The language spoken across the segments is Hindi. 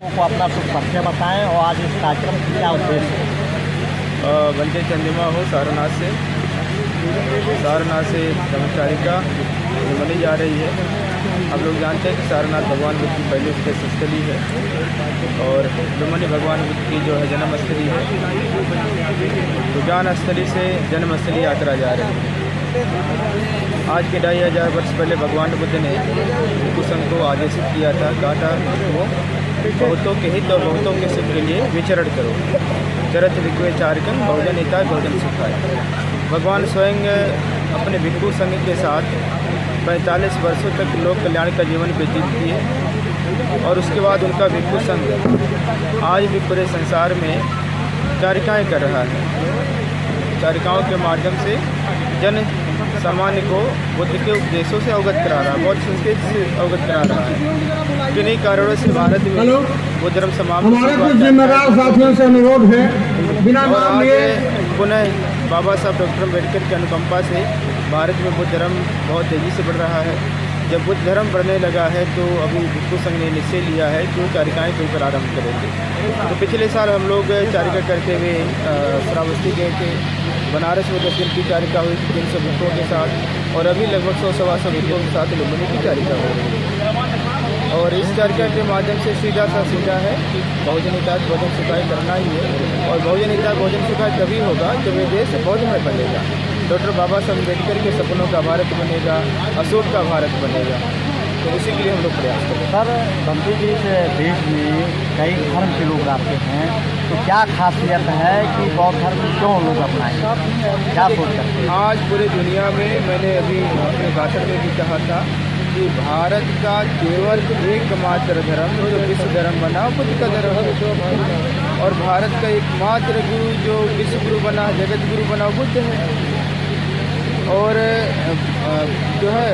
को अपना कुछ परिचय बताएं और आज इस कार्यक्रम की क्या उद्देश्य है। बंदे चंद्रमा हो सारनाथ से ब्रह्मचारिका बनी जा रही है। आप लोग जानते हैं कि सारनाथ भगवान बुद्ध की पहली उपदेश स्थली है और ब्रह्मणी भगवान बुद्ध की जो है जन्म स्थली है। तो ज्ञान स्थली से जन्म स्थली यात्रा जा रही है। आज के 2500 वर्ष पहले भगवान बुद्ध ने भिक्षु संघ को आदेशित किया था, कहा था वो बहुतों के हित और बहुतों के सुख के लिए विचरण करो। चरत भिक्षुवे चारकन भोजन हिताय भोजन सुखाय। भगवान स्वयं अपने भिक्षु संघ के साथ 45 वर्षों तक लोक कल्याण का जीवन व्यतीत किए और उसके बाद उनका भिक्षु संघ आज भी पूरे संसार में चारिकाएँ कर रहा है। चारिकाओं के माध्यम से जन सामान्य को बुद्ध के उपदेशों से अवगत करा रहा है, बौद्ध संस्कृति से अवगत करा रहा है। किन्हीं कारणों से भारत में बुद्ध धर्म समाप्त हमारे कुछ जिम्मेदार साथियों से अनुरोध है बिना नाम लिए पुनः बाबा साहब डॉक्टर अम्बेडकर की अनुकंपा से भारत में बुद्ध धर्म बहुत तेज़ी से बढ़ रहा है। जब बुद्ध धर्म बढ़ने लगा है तो अभी भिक्षु संघ ने निश्चय लिया है कि वो चारिकाएँ बिल्कुल आरम्भ करेंगे। तो पिछले साल हम लोग चारिका करते हुए श्रावस्ती गए थे। बनारस में 10 दिन की चारिका हुई थी 300 भिक्षुओं के साथ और अभी लगभग 100-125 भिक्षुओं के साथ लुम्बिनी की चारिका हो रही है। और इस चारिका के माध्यम से सीधा है कि बहुजन हिताय भोजन सुखाय करना ही है। और बहुजन हिताय भोजन सुखाय तभी होगा जब ये देश बहुजन में बनेगा। डॉक्टर बाबा साहब अम्बेडकर के सपनों का भारत बनेगा, अशोक का भारत बनेगा। तो इसी के लिए हम लोग प्रयास करें। सर, बंदी जी इस देश में कई धर्म के लोग रहते हैं, तो क्या खासियत है कि बौद्ध धर्म क्यों लोग अपनाएंगे, क्या सोच सकते हैं? आज पूरी दुनिया में मैंने अभी अपने भाषण में भी कहा था कि भारत का केवल एकमात्र धर्म जो विश्व धर्म बना बुद्ध का धर्म है और भारत का एकमात्र गुरु जो विश्व गुरु बना, जगत गुरु बना, बुद्ध है। और जो है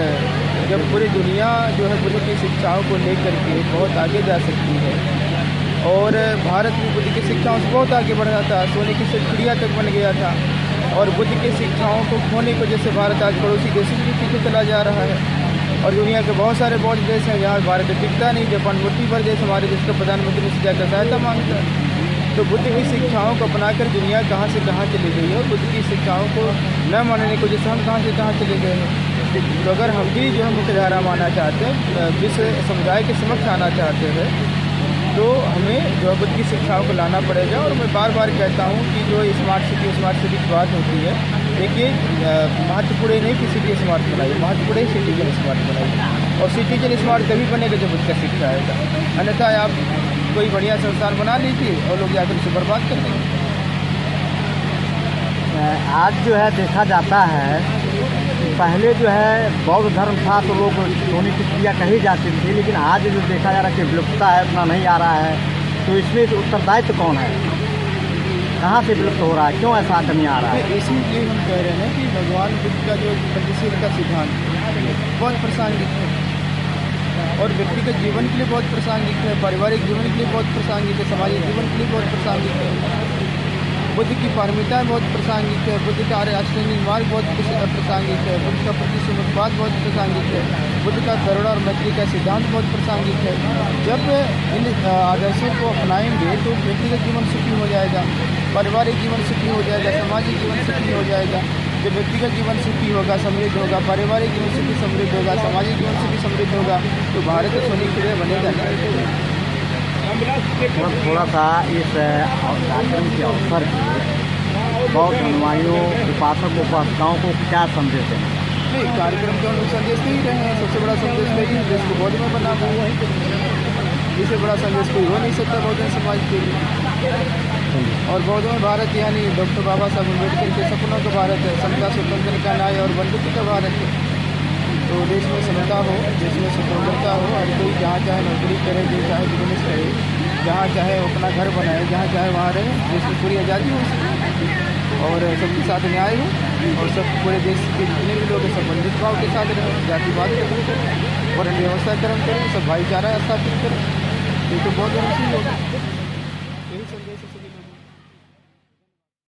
जब पूरी दुनिया जो है बुद्ध की शिक्षाओं को लेकर के बहुत आगे जा सकती है और भारत में बुद्ध की शिक्षाओं से बहुत आगे बढ़ रहा था, सोने की चिड़िया तक बन गया था और बुद्ध की शिक्षाओं को खोने को जैसे भारत आज पड़ोसी देशों के पीछे चला जा रहा है। और दुनिया के बहुत सारे बौद्ध देश हैं जहाँ भारत टिकता नहीं। जापान मुट्ठी भर देश हमारे देश का प्रधानमंत्री से जाकर सहायता मांगता है। तो बुद्ध की शिक्षाओं को अपनाकर दुनिया कहाँ से कहाँ चली गई है और बुद्ध की शिक्षाओं को न मानने को जैसे हम कहाँ से कहाँ चले गए हैं। तो अगर हम भी जो है मुख्यधारा मानना चाहते हैं, विश्व समुदाय के समक्ष आना चाहते हैं, तो हमें जो है बुद्ध की शिक्षाओं को लाना पड़ेगा। और मैं बार बार कहता हूँ कि जो स्मार्ट सिटी की बात होती है, देखिए महत्वपूर्ण नहीं कि सिटी स्मार्ट बनाइए, महत्वपूर्ण सिटीजन स्मार्ट बनाइए। और सिटीजन स्मार्ट तभी बनेगा जब बुद्ध का शिक्षा आएगा। अन्यथा आप कोई बढ़िया संस्थान बना लीजिए और लोग जाकर उसे बर्बाद कर देंगे। आज जो है देखा जाता है, पहले जो है बौद्ध धर्म था तो लोग सोने की चिड़िया कही जाती थी, लेकिन आज जो देखा जा रहा है कि विलुप्तता है, उतना नहीं आ रहा है। तो इसमें उत्तरदायित्व कौन है, कहाँ से विलुप्त हो रहा है, क्यों ऐसा कमी आ रहा है? इसीलिए हम कह रहे हैं कि भगवान बुद्ध का जो पंचशील का सिद्धांत बहुत प्रासंगिक है और व्यक्तिगत जीवन के लिए बहुत प्रासंगिक है, पारिवारिक जीवन के लिए बहुत प्रासंगिक है, सामाजिक जीवन के लिए बहुत प्रासंगिक है। बुद्ध की पारमिता बहुत प्रासंगिक है, बुद्ध का आश्रय मार्ग बहुत प्रासंगिक है, बुद्ध का प्रतिसमुत्पाद बहुत प्रासंगिक है, बुद्ध का करुणा और मैत्री का सिद्धांत बहुत प्रासंगिक है। जब इन आदर्शों को अपनाएंगे तो व्यक्तिगत जीवन सुखी हो जाएगा, पारिवारिक जीवन सुखी हो जाएगा, सामाजिक जीवन सुखी हो जाएगा। जब व्यक्तिगत जीवन सुखी होगा, समृद्ध होगा, पारिवारिक जीवन सुखी समृद्ध होगा, सामाजिक जीवन सुखी समृद्ध होगा, तो भारत सोने के लिए बनेगा नहीं। थोड़ा सा इस कार्यक्रम के अवसर पर बौद्ध अनुयायियों, उपासक उपासिकाओं को क्या संदेश दें? नहीं, कार्यक्रम के अनुसार संदेश दे ही रहे हैं। सबसे बड़ा संदेश यही है, देश को बौद्ध में बना हुआ है। इससे बड़ा संदेश कोई हो नहीं सकता बहुजन समाज के लिए। और बौद्ध में भारत यानी डॉक्टर बाबा साहब अम्बेडकर के सपनों का भारत है, समता स्वतंत्र का न्याय और बंधुत्व का भारत है। तो देश में समता हो, देश में स्वतंत्रता हो, हर कोई जहाँ चाहे नौकरी करे, जो चाहे बिजनेस करे, जहाँ चाहे अपना घर बनाए, जहाँ चाहे वहाँ रहे, देश में पूरी आज़ादी हो और सबके साथ न्याय हो और सब पूरे देश के जितने भी लोग हैं सब बंधुत्व भाव के साथ रहें, जातिवाद के दूर करें और व्यवस्था कर्म करें, सब भाईचारा स्थापित करें। ये तो बहुत जरूरी होगा।